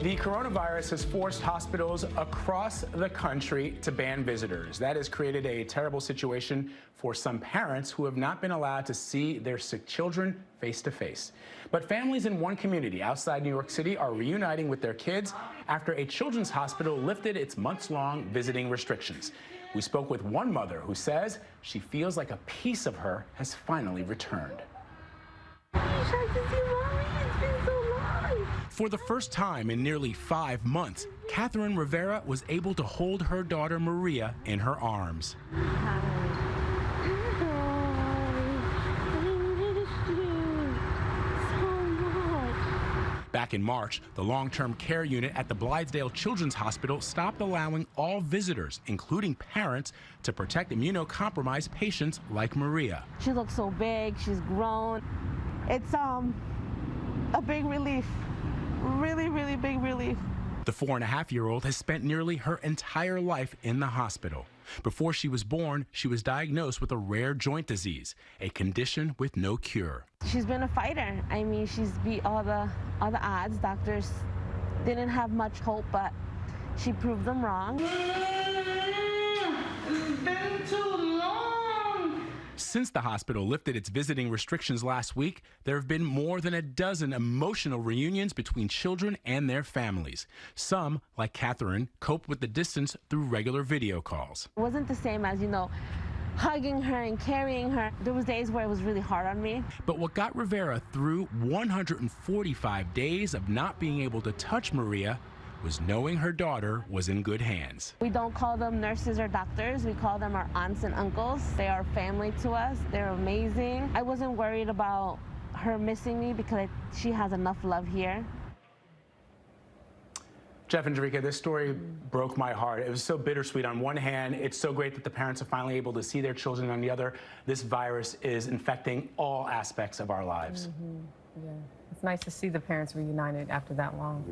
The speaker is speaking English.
The coronavirus has forced hospitals across the country to ban visitors. That has created a terrible situation for some parents who have not been allowed to see their sick children face to face. But families in one community outside New York City are reuniting with their kids after a children's hospital lifted its months-long visiting restrictions. We spoke with one mother who says she feels like a piece of her has finally returned. For the first time in nearly 5 months, Catherine Rivera was able to hold her daughter Maria in her arms. Back in March, the long-term care unit at the Blythedale Children's Hospital stopped allowing all visitors, including parents, to protect immunocompromised patients like Maria. She looks so big, she's grown. It's a big relief. Really, really big relief. The 4.5-year-old has spent nearly her entire life in the hospital. Before she was born, she was diagnosed with a rare joint disease, a condition with no cure. She's been a fighter. I mean, she's beat all the odds. Doctors didn't have much hope, but she proved them wrong. It's been too long. Since the hospital lifted its visiting restrictions last week, there have been more than a dozen emotional reunions between children and their families. Some, like Catherine, cope with the distance through regular video calls. It wasn't the same as, hugging her and carrying her. There was days where it was really hard on me. But what got Rivera through 145 days of not being able to touch Maria was knowing her daughter was in good hands. We don't call them nurses or doctors. We call them our aunts and uncles. They are family to us. They're amazing. I wasn't worried about her missing me because she has enough love here. Jeff and Jerika, this story broke my heart. It was so bittersweet. On one hand, it's so great that the parents are finally able to see their children. On the other, this virus is infecting all aspects of our lives. Yeah. It's nice to see the parents reunited after that long.